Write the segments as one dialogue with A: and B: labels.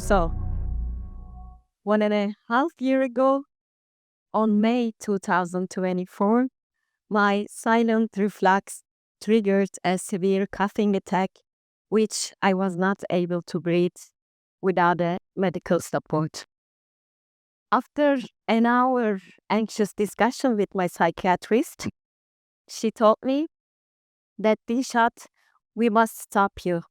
A: So, 1.5 years ago, on May 2024, my silent reflux triggered a severe coughing attack, which I was not able to breathe without a medical support. After an hour anxious discussion with my psychiatrist, she told me that, Dilshad, we must stop you.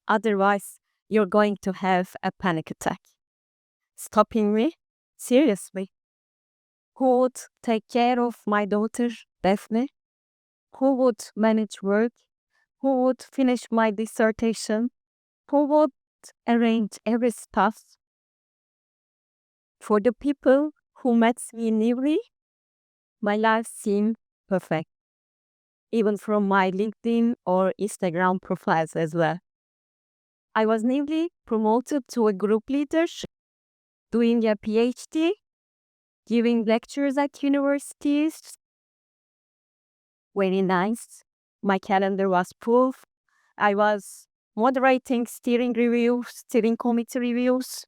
A: Otherwise, you're going to have a panic attack. Stopping me? Seriously? Who would take care of my daughter, Daphne? Who would manage work? Who would finish my dissertation? Who would arrange every stuff? For the people who met me newly, my life seemed perfect, even from my LinkedIn or Instagram profiles as well. I was newly promoted to a group leader, doing a PhD, giving lectures at universities. Very nice. My calendar was full. I was moderating steering committee reviews,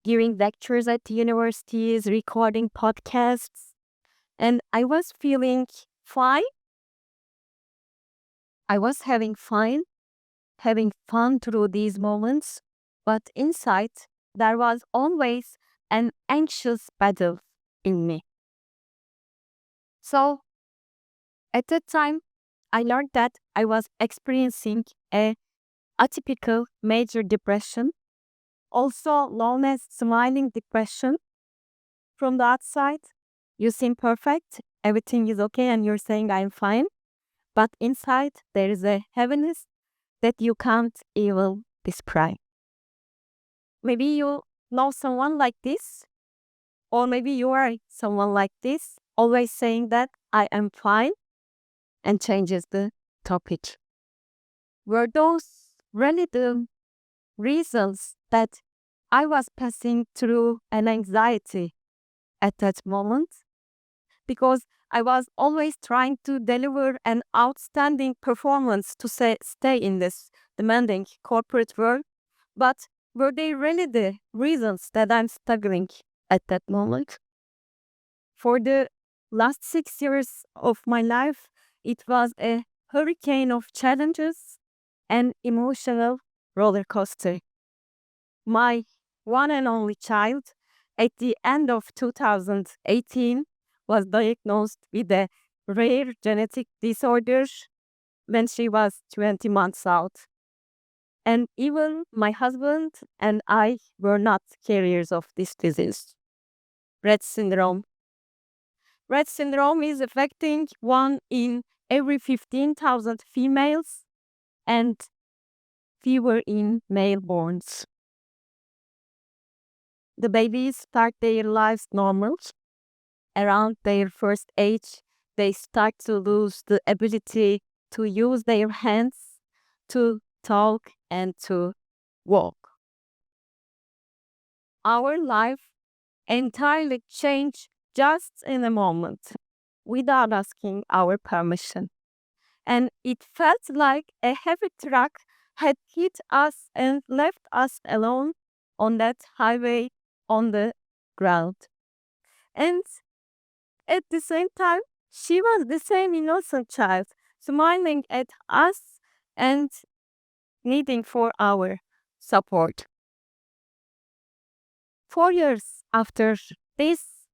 A: giving lectures at universities, recording podcasts, and I was feeling fine. I was having fun through these moments, but inside there was always an anxious battle in me. So, at that time, I learned that I was experiencing a atypical major depression, also known as smiling depression. From the outside, you seem perfect, everything is okay, and you're saying I'm fine. But inside, there is a heaviness that you can't even describe. Maybe you know someone like this, or maybe you are someone like this, always saying that I am fine, and changes the topic. Were those really the reasons that I was passing through an anxiety at that moment? Because I was always trying to deliver an outstanding performance to stay in this demanding corporate world, but were they really the reasons that I'm struggling at that moment? For the last 6 years of my life, it was a hurricane of challenges and emotional roller coaster. My one and only child, at the end of 2018, was diagnosed with a rare genetic disorder when she was 20 months out. And even my husband and I were not carriers of this disease. Rett syndrome. Rett syndrome is affecting 1 in every 15,000 females and fewer in male-borns. The babies start their lives normal. Around their first age, they start to lose the ability to use their hands, to talk, and to walk. Our life entirely changed just in a moment, without asking our permission. And it felt like a heavy truck had hit us and left us alone on that highway on the ground. And at the same time, she was the same innocent child, smiling at us and needing for our support. 4 years after this,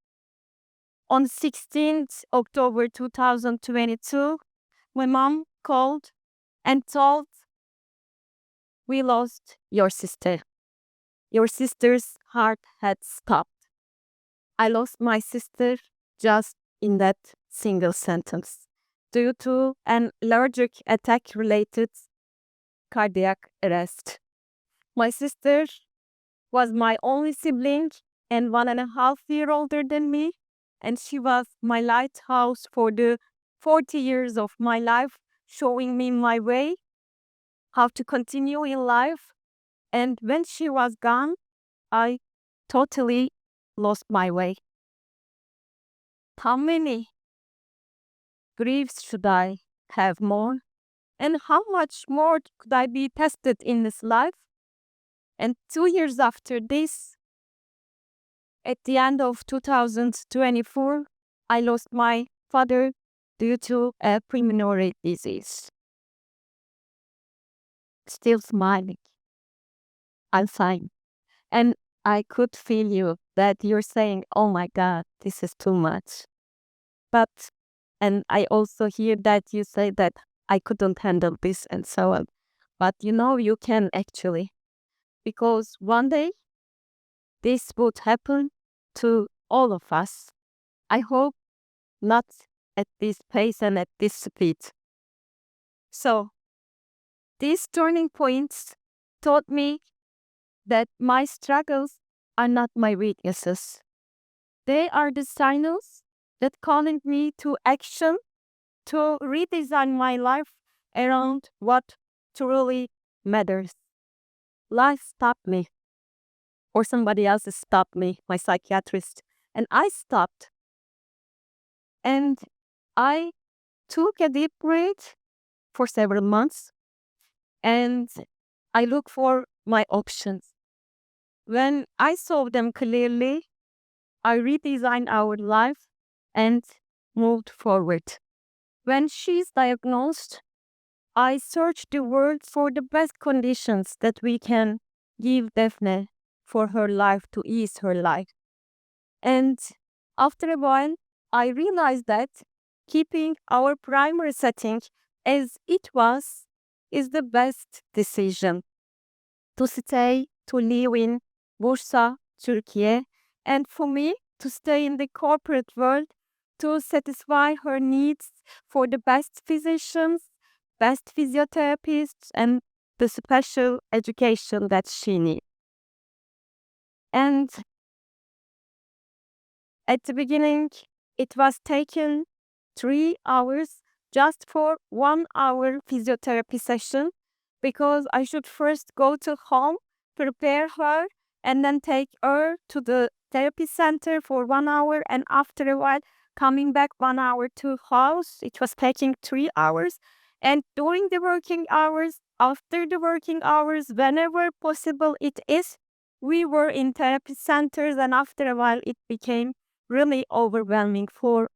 A: on 16th October 2022, my mom called and told, "We lost your sister. Your sister's heart had stopped." I lost my sister just in that single sentence due to an allergic attack-related cardiac arrest. My sister was my only sibling and 1.5 years older than me, and she was my lighthouse for the 40 years of my life, showing me my way, how to continue in life. And when she was gone, I totally lost my way. How many griefs should I have more? And how much more could I be tested in this life? And 2 years after this, at the end of 2024, I lost my father due to a pulmonary disease. Still smiling. I'm fine. And I could feel you that you're saying, oh my God, this is too much. And I also hear that you say that I couldn't handle this and so on. But you can actually. Because one day, this would happen to all of us. I hope not at this pace and at this speed. So, these turning points taught me that my struggles are not my weaknesses. They are the signals that calling me to action, to redesign my life around what truly matters. Life stopped me, or somebody else stopped me, my psychiatrist, and I stopped. And I took a deep breath for several months, and I looked for my options. When I saw them clearly, I redesigned our life and moved forward. When she's diagnosed, I searched the world for the best conditions that we can give Daphne for her life, to ease her life. And after a while, I realized that keeping our primary setting as it was is the best decision. To stay, to live in Bursa, Turkey, and for me to stay in the corporate world to satisfy her needs for the best physicians, best physiotherapists, and the special education that she needs. And at the beginning, it was taken 3 hours just for 1 hour physiotherapy session, because I should first go to home, prepare her, and then take her to the therapy center for 1 hour, and after a while coming back 1 hour to house. It was taking 3 hours. And during the working hours, after the working hours, whenever possible it is, we were in therapy centers, and after a while it became really overwhelming for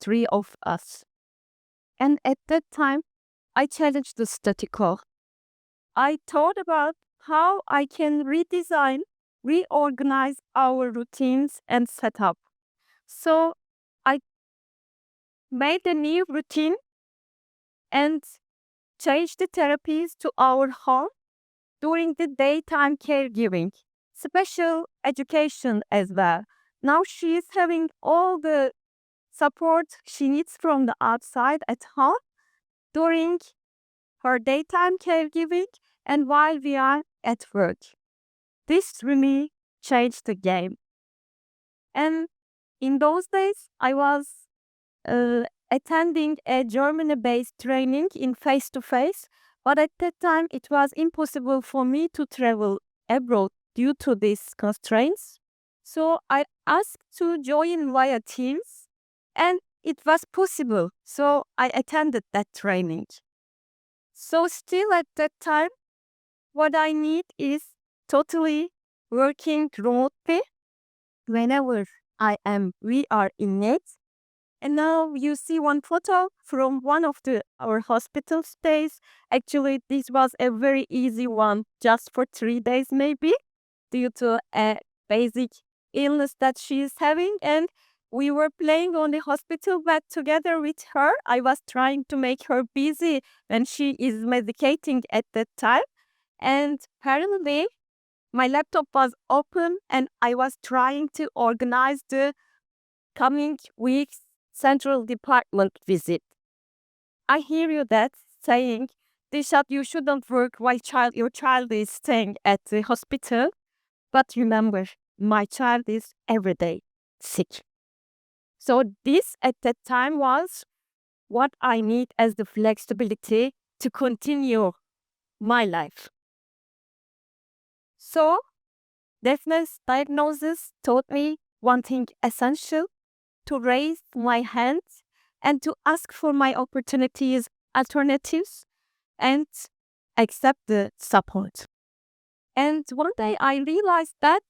A: 3 of us. And at that time, I challenged the status quo. I thought about how I can redesign, reorganize our routines and setup. So I made a new routine and changed the therapies to our home during the daytime caregiving, special education as well. Now she is having all the support she needs from the outside at home during her daytime caregiving and while we are at work. This really changed the game. And in those days, I was attending a Germany-based training in face-to-face, but at that time it was impossible for me to travel abroad due to these constraints. So I asked to join via Teams, and it was possible. So I attended that training. So still at that time, what I need is totally working remotely whenever we are in need. And now you see one photo from one of our hospital stays. Actually, this was a very easy one, just for 3 days maybe, due to a basic illness that she is having. And we were playing on the hospital bed together with her. I was trying to make her busy when she is medicating at that time. And parallelly, my laptop was open and I was trying to organize the coming week's central department visit. I hear you that saying, Dilşad, you shouldn't work while your child is staying at the hospital. But remember, my child is every day sick. So this at that time was what I need as the flexibility to continue my life. So Daphne's diagnosis taught me one thing essential: to raise my hands and to ask for my opportunities, alternatives, and accept the support. And one day I realized that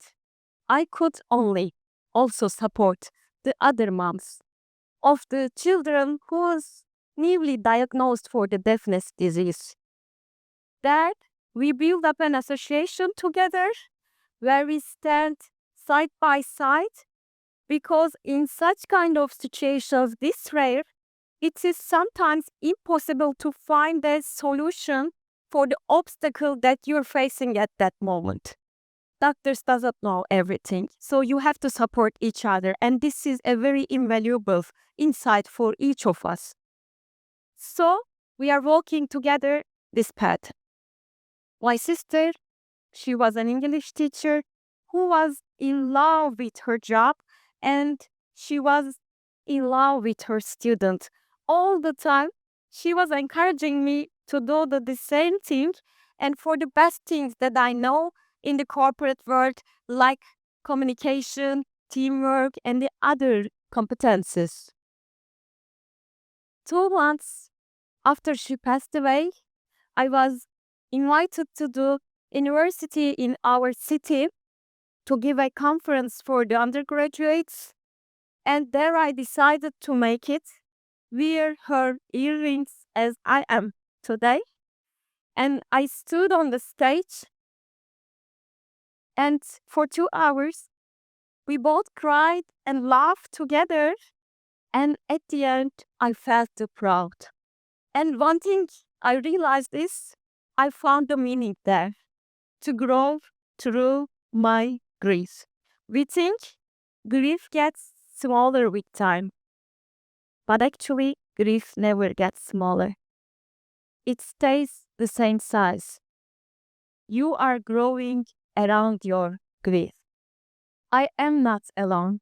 A: I could only also support the other moms of the children who was newly diagnosed for the deafness disease. That we build up an association together where we stand side by side, because in such kind of situations, this rare, it is sometimes impossible to find a solution for the obstacle that you're facing at that moment. Doctors doesn't know everything, so you have to support each other, and this is a very invaluable insight for each of us. So we are walking together this path. My sister, she was an English teacher who was in love with her job, and she was in love with her student. All the time, she was encouraging me to do the same thing, and for the best things that I know in the corporate world, like communication, teamwork, and the other competences. 2 months after she passed away, I was invited to the university in our city to give a conference for the undergraduates, and there I decided to make it, wear her earrings as I am today, and I stood on the stage, and for 2 hours we both cried and laughed together, and at the end I felt proud. And one thing I realized is I found the meaning there, to grow through my grief. We think grief gets smaller with time, but actually grief never gets smaller. It stays the same size. You are growing around your grief. I am not alone.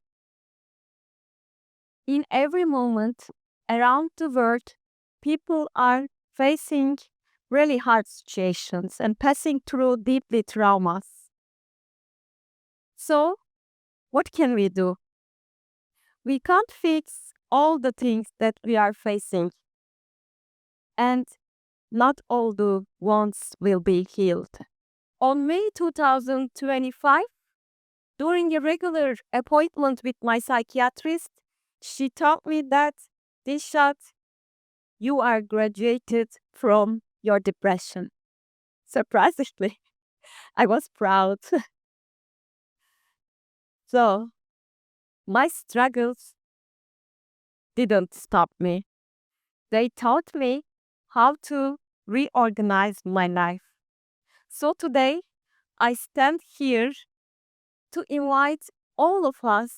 A: In every moment around the world, people are facing really hard situations and passing through deeply traumas. So, what can we do? We can't fix all the things that we are facing, and not all the wounds will be healed. On May 2025, during a regular appointment with my psychiatrist, she told me that, Dilşad, you are graduated from your depression. Surprisingly, I was proud. So, my struggles didn't stop me. They taught me how to reorganize my life. So today, I stand here to invite all of us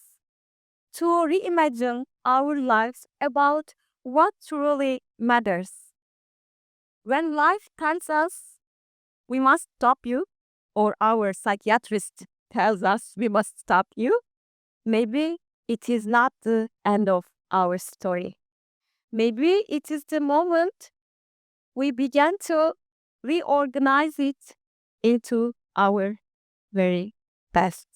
A: to reimagine our lives about what truly matters. When life tells us we must stop you, or our psychiatrist tells us we must stop you, maybe it is not the end of our story. Maybe it is the moment we began to reorganize it into our very best